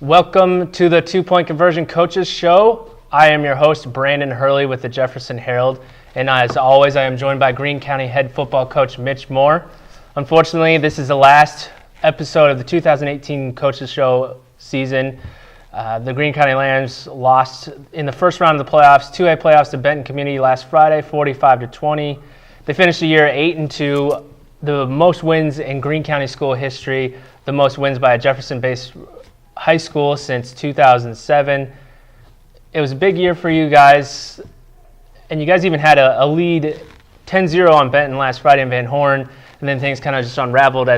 Welcome to the 2-Point Conversion Coaches Show. I am your host, Brandon Hurley with the Jefferson Herald. And as always, I am joined by Greene County head football coach Mitch Moore. Unfortunately, this is the last episode of the 2018 Coaches Show season. The Greene County Lambs lost in the first round of the playoffs, 2A playoffs to Benton Community last Friday, 45-20. They finished the year 8-2, the most wins in Greene County school history, the most wins by a Jefferson-based high school since 2007. It was a big year for you guys, and you guys even had a lead 10-0 on Benton last Friday in Van Horn, and then things kind of just unraveled.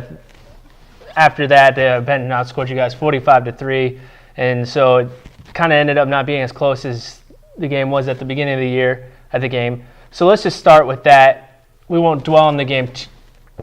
After that, Benton outscored you guys 45-3, and so it kind of ended up not being as close as the game was at the beginning of the year at the game. So let's just start with that. We won't dwell on the game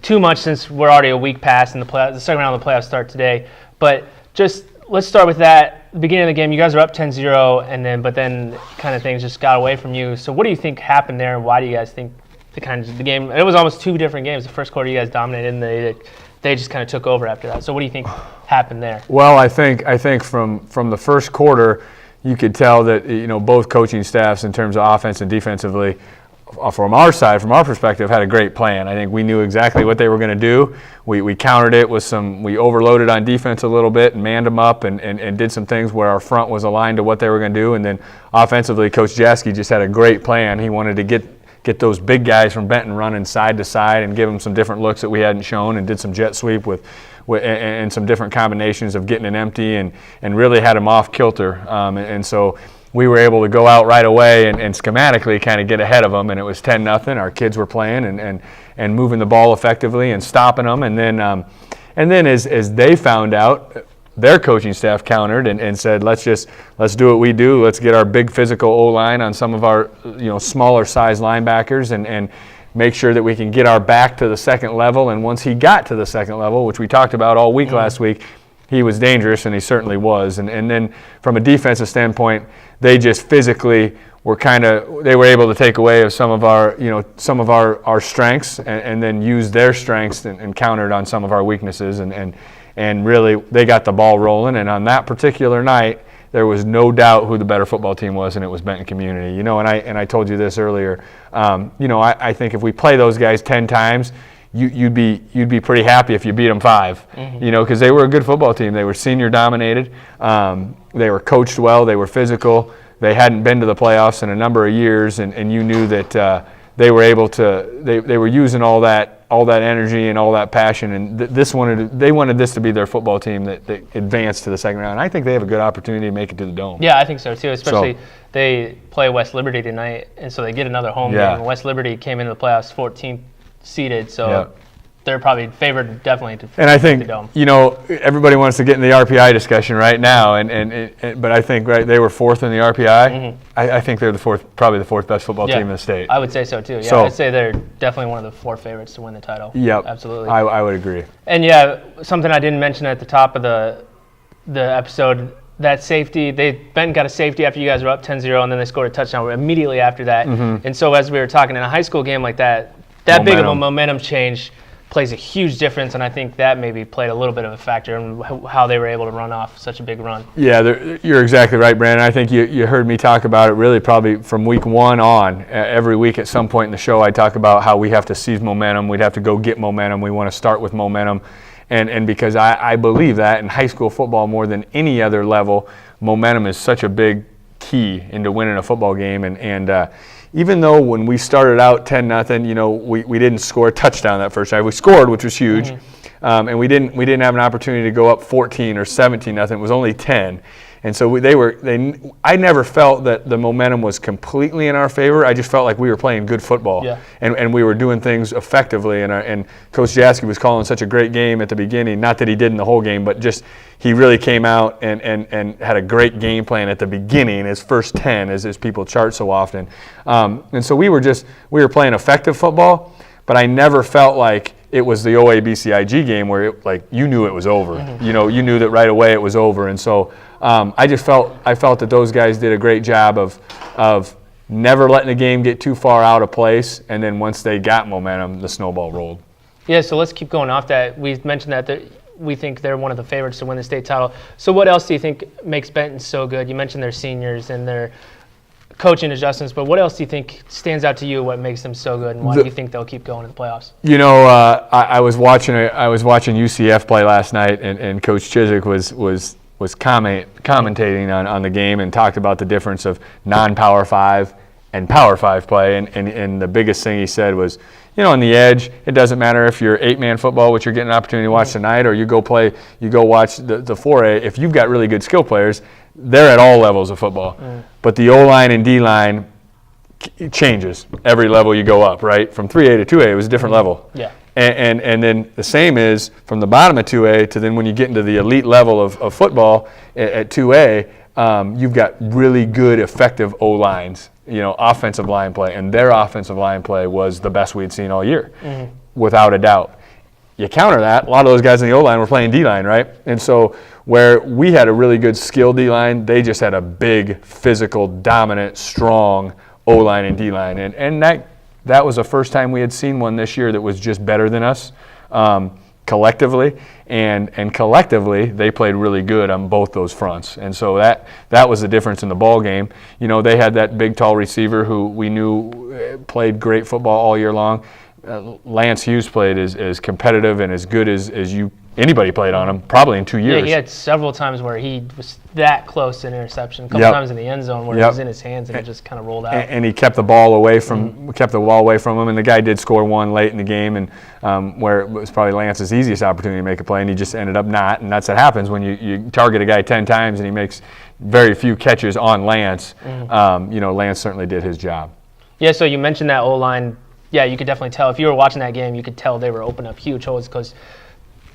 too much since we're already a week past and the second round of the playoffs start today, but just let's start with that. The beginning of the game, you guys are up 10-0, but then kind of things just got away from you. So what do you think happened there, and why do you guys think the game? It was almost two different games. The first quarter you guys dominated, and they just kind of took over after that. So what do you think happened there? Well, I think from the first quarter, you could tell that both coaching staffs in terms of offense and defensively, from our side, from our perspective, had a great plan. I think we knew exactly what they were going to do. We countered it with we overloaded on defense a little bit and manned them up and did some things where our front was aligned to what they were going to do. And then offensively, Coach Jaski just had a great plan. He wanted to get those big guys from Benton running side to side and give them some different looks that we hadn't shown, and did some jet sweep and some different combinations of getting an empty and really had them off kilter. And so we were able to go out right away and schematically kind of get ahead of them, and it was 10-0. Our kids were playing and moving the ball effectively and stopping them. And then as they found out, their coaching staff countered and said, let's do what we do. Let's get our big physical O-line on some of our smaller size linebackers and make sure that we can get our back to the second level. And once he got to the second level, which we talked about all week last week, he was dangerous, and he certainly was. And then from a defensive standpoint, they just physically were they were able to take away some of our strengths and then use their strengths and countered on some of our weaknesses and really they got the ball rolling. And on that particular night, there was no doubt who the better football team was, and it was Benton Community. And I told you this earlier. I think if we play those guys 10 times, you'd be pretty happy if you beat them 5, because they were a good football team. They were senior dominated. They were coached well. They were physical. They hadn't been to the playoffs in a number of years, and you knew that they were able to. They were using all that energy and all that passion, and they wanted this to be their football team that advanced to the second round. And I think they have a good opportunity to make it to the Dome. Yeah, I think so too. Especially they play West Liberty tonight, and so they get another home game. West Liberty came into the playoffs 14th seeded, so they're probably favored definitely to and I think the Dome. Everybody wants to get in the RPI discussion right now, but I think they were 4th in the RPI. I think they're probably the fourth best football team in the state. I would say so too. Yeah, I'd say they're definitely one of the 4 favorites to win the title. Yep, absolutely. I would agree. And something I didn't mention at the top of the episode. That safety, Benton got a safety after you guys were up 10-0, and then they scored a touchdown immediately after that. And so as we were talking, in a high school game like that big of a momentum change plays a huge difference, and I think that maybe played a little bit of a factor in how they were able to run off such a big run. Yeah, you're exactly right, Brandon. I think you heard me talk about it really probably from week 1 on. Every week at some point in the show, I talk about how we have to seize momentum. We'd have to go get momentum. We want to start with momentum. And because I believe that in high school football more than any other level, momentum is such a big key into winning a football game. And even though when we started out 10-0, we didn't score a touchdown that first drive. We scored, which was huge, and we didn't have an opportunity to go up 14 or 17-0. It was only 10. And so I never felt that the momentum was completely in our favor. I just felt like we were playing good football, and we were doing things effectively. And Coach Jaski was calling such a great game at the beginning. Not that he did in the whole game, but just he really came out and had a great game plan at the beginning, his first 10, as people chart so often. And so we were playing effective football, but I never felt like it was the OABCIG game where you knew it was over. You knew that right away it was over. And so I felt that those guys did a great job of never letting the game get too far out of place, and then once they got momentum, the snowball rolled. Yeah, so let's keep going off that. We mentioned that we think they're one of the favorites to win the state title. So what else do you think makes Benton so good? You mentioned their seniors and their coaching adjustments, but what else do you think stands out to you? What makes them so good, and why do you think they'll keep going to the playoffs? You know, I was watching UCF play last night, and Coach Chiswick was commentating on the game and talked about the difference of non-Power 5 and Power 5 play, and the biggest thing he said was, on the edge, it doesn't matter if you're 8-man football, which you're getting an opportunity to watch tonight, or you go watch the 4A. If you've got really good skill players, they're at all levels of football. But the O-line and D-line changes every level you go up, right? From 3A to 2A, it was a different level. Yeah. And then the same is from the bottom of 2A to then when you get into the elite level of football at 2A, you've got really good, effective O-lines, offensive line play. And their offensive line play was the best we'd seen all year, without a doubt. You counter that, a lot of those guys in the O-line were playing D-line, right? And so where we had a really good skill D-line, they just had a big, physical, dominant, strong O-line and D-line. And that was the first time we had seen one this year that was just better than us collectively. And collectively, they played really good on both those fronts. And so that was the difference in the ball game. They had that big, tall receiver who we knew played great football all year long. Lance Hughes played as competitive and as good as anybody played on him, probably in 2 years. Yeah, he had several times where he was that close to an interception. A couple times in the end zone where it was in his hands and it just kind of rolled out. And he kept the ball away from him. And the guy did score one late in the game, and where it was probably Lance's easiest opportunity to make a play, and he just ended up not. And that's what happens when you target a guy 10 times and he makes very few catches on Lance. Lance certainly did his job. Yeah. So you mentioned that O-line. Yeah, you could definitely tell. If you were watching that game, you could tell they were opening up huge holes because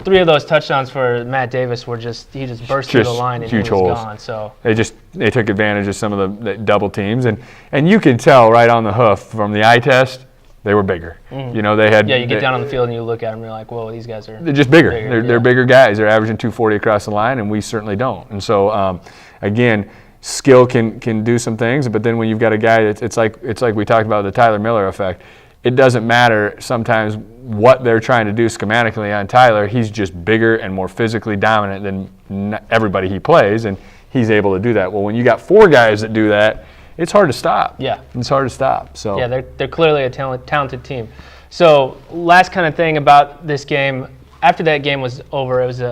3 of those touchdowns for Matt Davis were he just burst through the line and he was gone. So they took advantage of some of the double teams, and you can tell right on the hoof from the eye test they were bigger. They had you get down on the field and you look at them and you're like, whoa, these guys they're just bigger. They're bigger guys. They're averaging 240 across the line, and we certainly don't. And so again, skill can do some things, but then when you've got a guy it's like we talked about the Tyler Miller effect. It doesn't matter sometimes what they're trying to do schematically on Tyler. He's just bigger and more physically dominant than everybody he plays, and he's able to do that. Well, when you got 4 guys that do that, it's hard to stop. Yeah. It's hard to stop. So yeah, they're clearly a talented team. So last kind of thing about this game, after that game was over, it was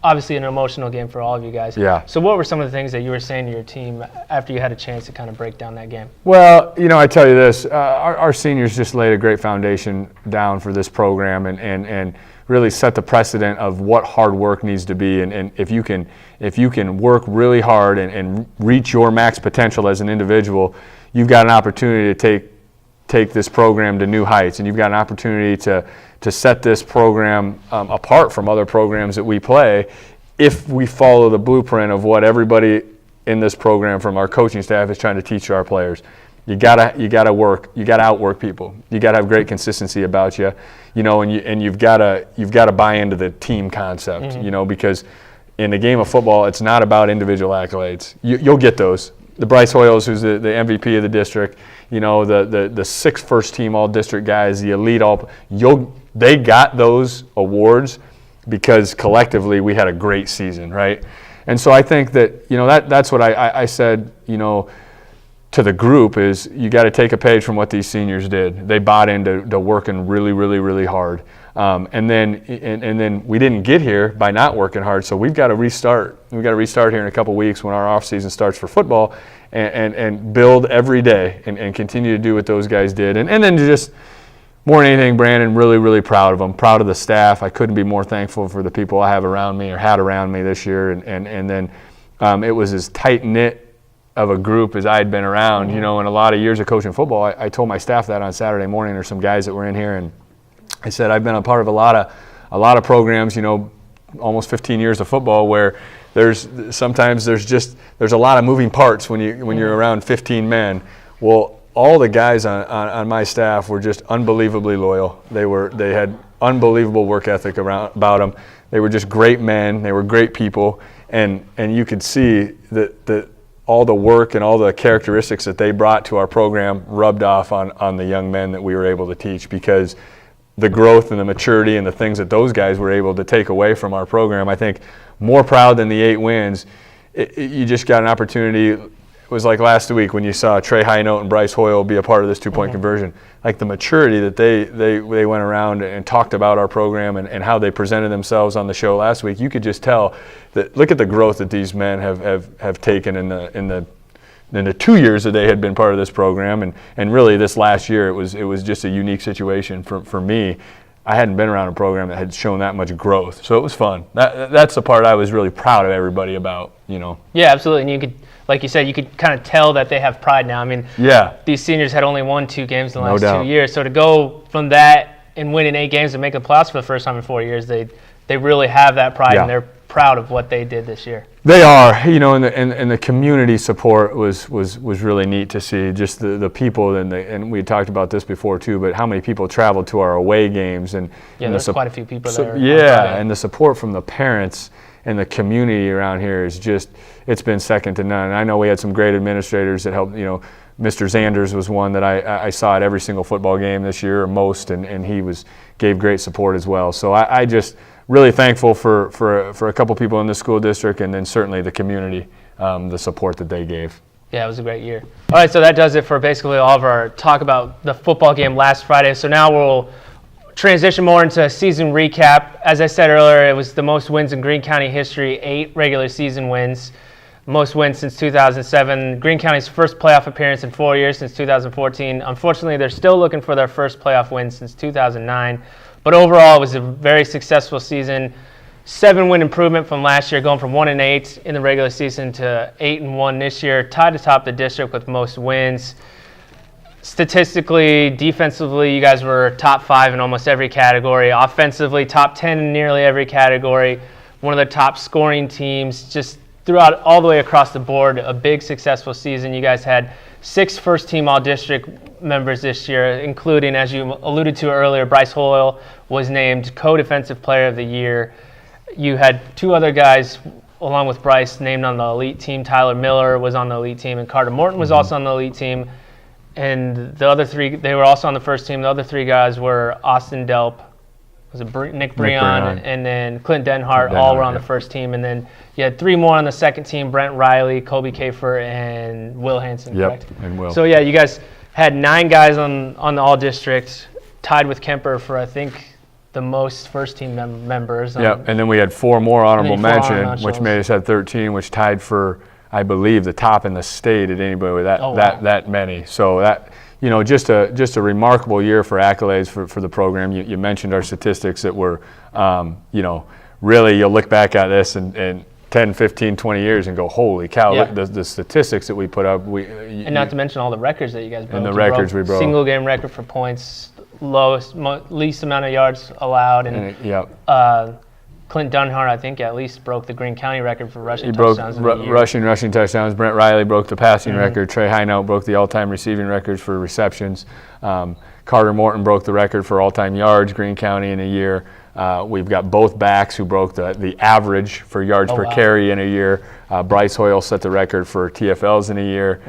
obviously an emotional game for all of you guys. Yeah. So what were some of the things that you were saying to your team after you had a chance to kind of break down that game? Well, I tell you this, our seniors just laid a great foundation down for this program and really set the precedent of what hard work needs to be. And if you can work really hard and reach your max potential as an individual, you've got an opportunity to take this program to new heights, and you've got an opportunity to set this program apart from other programs that we play if we follow the blueprint of what everybody in this program from our coaching staff is trying to teach our players. You gotta work. You gotta outwork people. You gotta have great consistency about you, and you've gotta buy into the team concept, because in the game of football, it's not about individual accolades. You'll get those. The Bryce Hoyles, who's the MVP of the district, the 6 first-team all-district guys, the elite they got those awards because collectively we had a great season, right? And so I think that, that's what I said, to the group is you got to take a page from what these seniors did. They bought into working really, really, really hard. And then we didn't get here by not working hard, so we've got to restart. We've got to restart here in a couple weeks when our off season starts for football, and build every day and continue to do what those guys did. And then just more than anything, Brandon, really, really proud of them. Proud of the staff. I couldn't be more thankful for the people I have around me or had around me this year. And then it was as tight knit of a group as I had been around. In a lot of years of coaching football, I told my staff that on Saturday morning. There's some guys that were in here, and I said I've been a part of a lot of programs, almost 15 years of football, where there's a lot of moving parts when you're around 15 men. Well, all the guys on my staff were just unbelievably loyal. They had unbelievable work ethic about them. They were just great men. They were great people, and you could see that all the work and all the characteristics that they brought to our program rubbed off on the young men that we were able to teach, because the growth and the maturity and the things that those guys were able to take away from our program. I think more proud than the 8 wins, you just got an opportunity. It was like last week when you saw Trey Hinote and Bryce Hoyle be a part of this 2-point conversion. Like the maturity that they went around and talked about our program and how they presented themselves on the show last week, you could just tell that look at the growth that these men have taken in the 2 years that they had been part of this program, and really this last year it was just a unique situation for me. I hadn't been around a program that had shown that much growth, so it was fun. That's the part I was really proud of everybody about, Yeah, absolutely, and you could, like you said, you could kind of tell that they have pride now. I mean, these seniors had only won 2 games in the last 2 years, so to go from that and winning 8 games and make the playoffs for the first time in 4 years, they really have that pride, and they're proud of what they did this year. They are, and the community support was really neat to see. Just the people and we talked about this before too, but how many people traveled to our away games and there's quite a few people there. And the support from the parents and the community around here is just, it's been second to none. And I know we had some great administrators that helped. Mr. Zanders was one that I saw at every single football game this year, or most, and he gave great support as well. So I just really thankful for a couple people in the school district, and then certainly the community, the support that they gave. Yeah, it was a great year. All right, so that does it for basically all of our talk about the football game last Friday. So now we'll transition more into a season recap. As I said earlier, it was the most wins in Greene County history, 8 regular season wins. Most wins since 2007. Greene County's first playoff appearance in 4 years since 2014. Unfortunately, they're still looking for their first playoff win since 2009. But overall, it was a very successful season. 7-win improvement from last year, going from 1-8 in the regular season to 8-1 this year. Tied atop the district with most wins. Statistically, defensively, you guys were top 5 in almost every category. Offensively, top 10 in nearly every category. One of the top scoring teams, just throughout all the way across the board. A big successful season. You guys had 6 first-team All-District members this year, including, as you alluded to earlier, Bryce Hoyle was named Co-Defensive Player of the Year. You had 2 other guys, along with Bryce, named on the elite team. Tyler Miller was on the elite team, and Carter Morton was also on the elite team. And the other 3, they were also on the first team. The other 3 guys were Austin Delp, Nick Breon, and then Clint Denhart, all were on the first team. And then you had 3 more on the second team, Brent Riley, Kobe Kafer, and Will Hansen, correct? And Will. So, yeah, you guys had 9 guys on the All-District, tied with Kemper for, I think, the most first-team members. And then we had 4 more honorable mention, which made us at 13, which tied for, I believe, the top in the state at anybody with that many. So that, just a remarkable year for accolades for the program. You mentioned our statistics that were, really you'll look back at this and 10, 15, 20 years and go, holy cow, the statistics that we put up. And not to mention all the records that you guys broke. And the records we broke. Single game record for points, least amount of yards allowed. And Clint Dunhart, I think, at least broke the Greene County record for rushing touchdowns in the year. Rushing touchdowns. Brent Riley broke the passing record. Trey Hinote broke the all-time receiving records for receptions. Carter Morton broke the record for all-time yards, Greene County, in a year. We've got both backs who broke the average for yards per carry in a year. Bryce Hoyle set the record for TFLs in a year.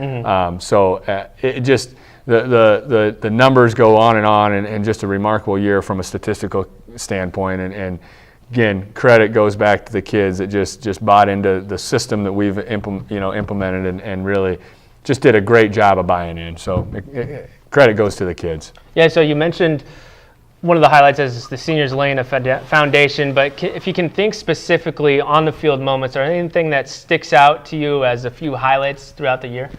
It just the numbers go on, and just a remarkable year from a statistical standpoint. And again, credit goes back to the kids that just bought into the system that we've implemented and really just did a great job of buying in. So credit goes to the kids. Yeah, so you mentioned one of the highlights is the seniors laying a foundation, but if you can think specifically on the field moments or anything that sticks out to you as a few highlights throughout the year?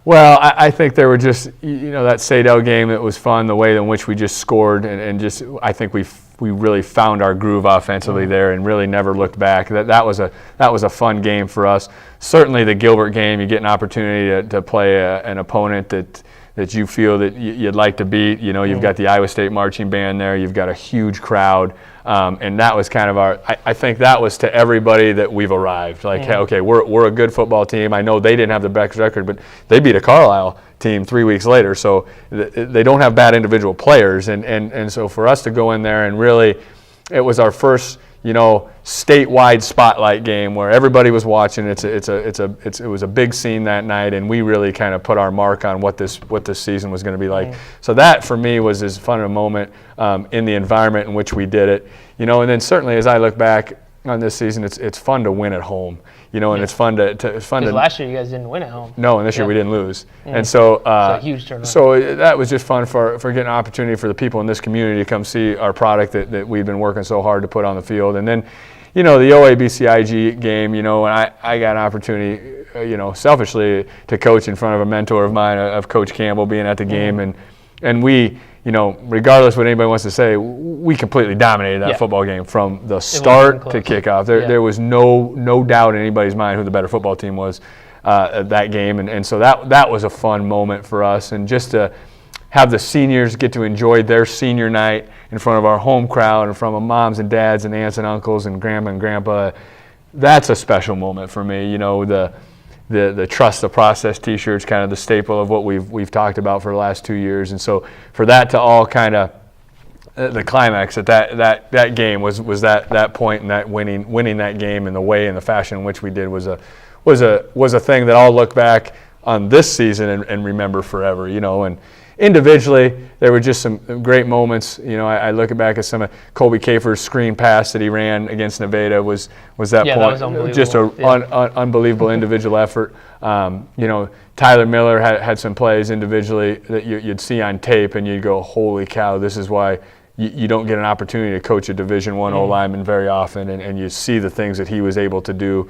Well, I think there were just, that Sadell game, it was fun, the way in which we just scored and just, I think we really found our groove offensively there and really never looked back. That was a fun game for us. Certainly the Gilbert game, you get an opportunity to play an opponent that you feel that you'd like to beat. You've got the Iowa State marching band there. You've got a huge crowd. And that was kind of I think that was to everybody that we've arrived. Like, hey, okay, we're a good football team. I know they didn't have the best record, but they beat a Carlisle team 3 weeks later. So they don't have bad individual players. And so for us to go in there and really, it was our first statewide spotlight game where everybody was watching. It was a big scene that night, and we really kind of put our mark on what this season was going to be like. So that for me was as fun a moment in the environment in which we did it. And then certainly as I look back on this season, it's fun to win at home. And it's fun to. Because last year you guys didn't win at home. No, and this year we didn't lose, and so it's a huge turnaround. So that was just fun for getting an opportunity for the people in this community to come see our product that we've been working so hard to put on the field. And then, the OABCIG game, and I got an opportunity, selfishly to coach in front of a mentor of mine, of Coach Campbell, being at the game, and we. Regardless of what anybody wants to say, we completely dominated that football game from the start to kickoff. There was no doubt in anybody's mind who the better football team was at that game, and so that was a fun moment for us. And just to have the seniors get to enjoy their senior night in front of our home crowd, in front of moms and dads and aunts and uncles and grandma and grandpa, that's a special moment for me. The Trust the Process T-shirt's kind of the staple of what we've talked about for the last 2 years, and so for that to all kind of the climax at that game was that point, and that winning that game in the way and the fashion in which we did was a thing that I'll look back on this season and remember forever. And individually, there were just some great moments. I look back at some of Colby Kafer's screen pass that he ran against Nevada was that point. That was unbelievable. Just an unbelievable individual effort. Tyler Miller had some plays individually that you'd see on tape and you'd go, holy cow, this is why you don't get an opportunity to coach a Division I O-lineman very often, and you see the things that he was able to do.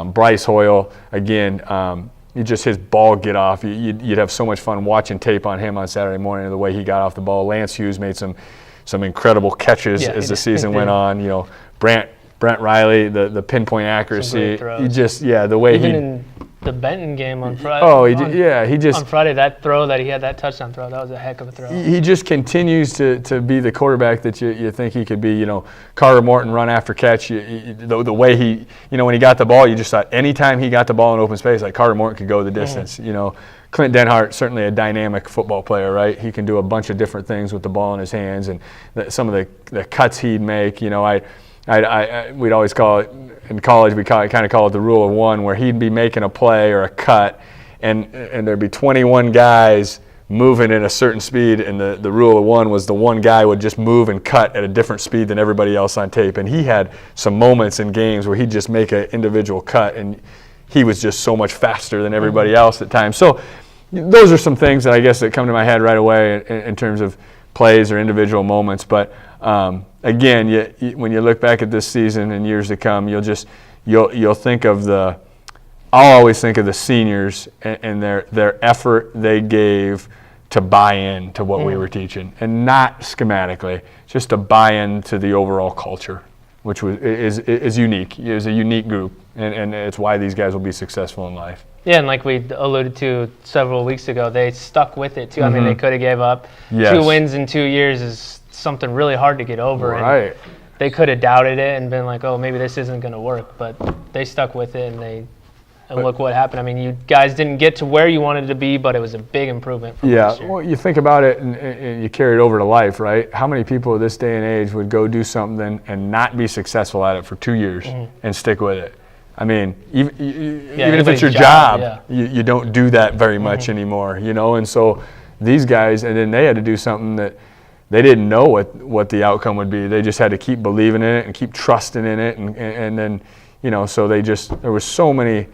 Bryce Hoyle, again, his ball get off. You'd have so much fun watching tape on him on Saturday morning, the way he got off the ball. Lance Hughes made some incredible catches as the season went on. Brant Riley, the pinpoint accuracy. The way even in the Benton game on Friday. On Friday, that throw that he had, that touchdown throw, that was a heck of a throw. He just continues to be the quarterback that you think he could be. Carter Morton run after catch. The way he, when he got the ball, you just thought anytime he got the ball in open space, like Carter Morton could go the distance. Clint Denhart, certainly a dynamic football player, right? He can do a bunch of different things with the ball in his hands, and some of the cuts he'd make. We'd always call it in college. We kind of call it the rule of one, where he'd be making a play or a cut, and there'd be 21 guys moving at a certain speed, and the rule of one was the one guy would just move and cut at a different speed than everybody else on tape. And he had some moments in games where he'd just make an individual cut, and he was just so much faster than everybody else at times. So those are some things that I guess that come to my head right away in terms of plays or individual moments. But again, when you look back at this season and years to come, you'll think of I'll always think of the seniors and their effort they gave to buy in to what we were teaching, and not schematically, just to buy into the overall culture, which is unique. It was a unique group, and it's why these guys will be successful in life. Yeah, and like we alluded to several weeks ago, they stuck with it too. I mean, they could have gave up. Yes. 2 wins in 2 years is something really hard to get over. Right. And they could have doubted it and been like, oh, maybe this isn't going to work. But they stuck with it, and look what happened. I mean, you guys didn't get to where you wanted to be, but it was a big improvement from last year. Well, you think about it and you carry it over to life, right? How many people this day and age would go do something and not be successful at it for 2 years and stick with it? I mean, even if it's your job, you don't do that very much anymore, And so these guys, and then they had to do something that they didn't know what the outcome would be. They just had to keep believing in it and keep trusting in it, and then, so there was so many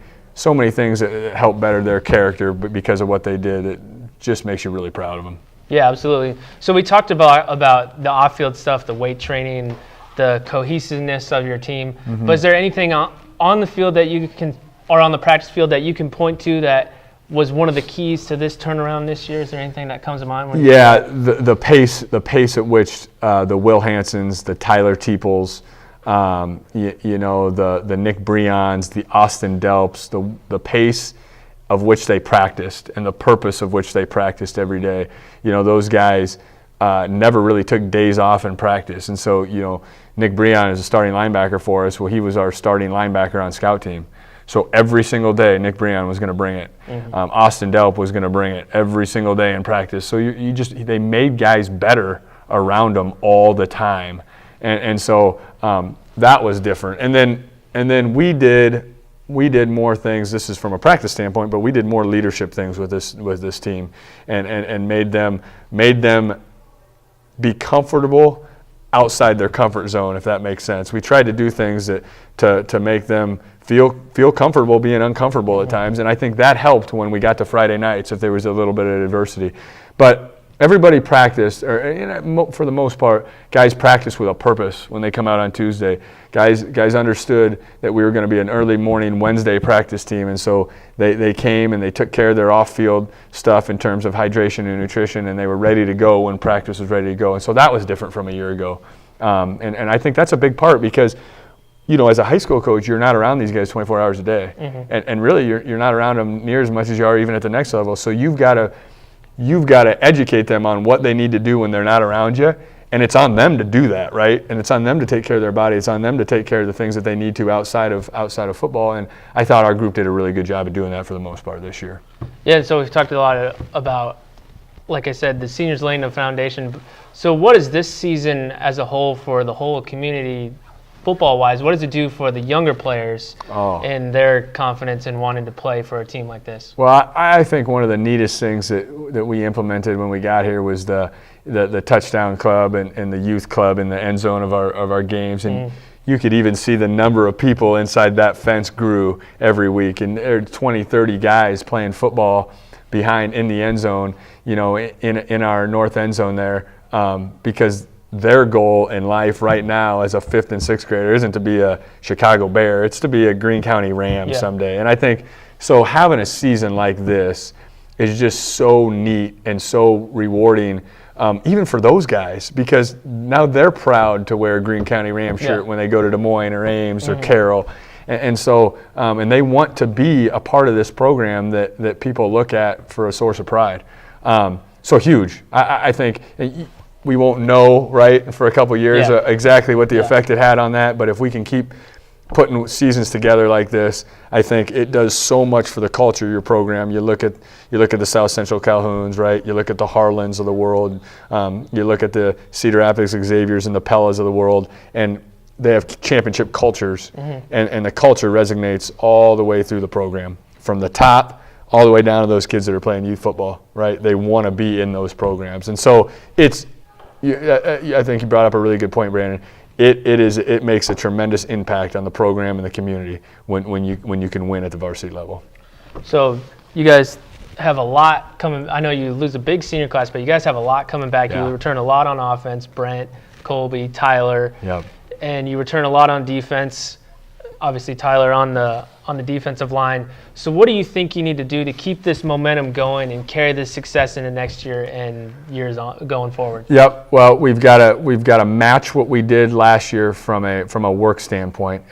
things that helped better their character, but because of what they did, it just makes you really proud of them. Yeah, absolutely. So we talked about the off-field stuff, the weight training, the cohesiveness of your team. But is there anything on the field that you can, or on the practice field that you can point to that was one of the keys to this turnaround this year? Is there anything that comes to mind? The pace at which the Will Hansons, the Tyler Teeples, the Nick Breons, the Austin Delps, the pace of which they practiced and the purpose of which they practiced every day. Those guys never really took days off in practice. And so, Nick Breon is a starting linebacker for us. Well, he was our starting linebacker on scout team. So every single day, Nick Breon was going to bring it. Austin Delp was going to bring it every single day in practice. So they made guys better around them all the time. and so that was different. And then we did more things. This is from a practice standpoint, but we did more leadership things with this team, and made them be comfortable outside their comfort zone, if that makes sense. We tried to do things to make them feel comfortable being uncomfortable at times, and I think that helped when we got to Friday nights if there was a little bit of adversity. But everybody practiced, or for the most part, guys practiced with a purpose when they come out on Tuesday. Guys understood that we were going to be an early morning Wednesday practice team, and so they came and they took care of their off-field stuff in terms of hydration and nutrition, and they were ready to go when practice was ready to go. And so that was different from a year ago. And I think that's a big part because, as a high school coach, you're not around these guys 24 hours a day. Mm-hmm. And really, you're not around them near as much as you are even at the next level. So you've got to educate them on what they need to do when they're not around you, and it's on them to do that, right? And it's on them to take care of their body. It's on them to take care of the things that they need to outside of football. And I thought our group did a really good job of doing that for the most part this year. Yeah, and so we've talked a lot about, like I said, the seniors laying the foundation. So what is this season as a whole for the whole community, football-wise? What does it do for the younger players and their confidence in wanting to play for a team like this? Well, I think one of the neatest things that we implemented when we got here was the touchdown club and the youth club in the end zone of our games. And you could even see the number of people inside that fence grew every week. And there are 20, 30 guys playing football behind in the end zone, in our north end zone there, because their goal in life right now as a 5th and 6th grader isn't to be a Chicago Bear, it's to be a Greene County Ram someday. And I think, so having a season like this is just so neat and so rewarding, even for those guys, because now they're proud to wear a Greene County Ram shirt when they go to Des Moines or Ames or Carroll. And so they want to be a part of this program that people look at for a source of pride. So huge. I think we won't know, right, for a couple of years exactly what the effect it had on that, but if we can keep putting seasons together like this, I think it does so much for the culture of your program. You look at the South Central Calhouns, right? You look at the Harlans of the world. You look at the Cedar Rapids Xaviers and the Pellas of the world, and they have championship cultures, and the culture resonates all the way through the program, from the top all the way down to those kids that are playing youth football, right? They want to be in those programs, and so I think you brought up a really good point, Brandon. It makes a tremendous impact on the program and the community when you can win at the varsity level. So you guys have a lot coming. I know you lose a big senior class, but you guys have a lot coming back. You return a lot on offense, Brent, Colby, Tyler, and you return a lot on defense. Obviously, Tyler on the defensive line. So what do you think you need to do to keep this momentum going and carry this success into next year and years going forward? Yep. Well, we've got to match what we did last year from a work standpoint.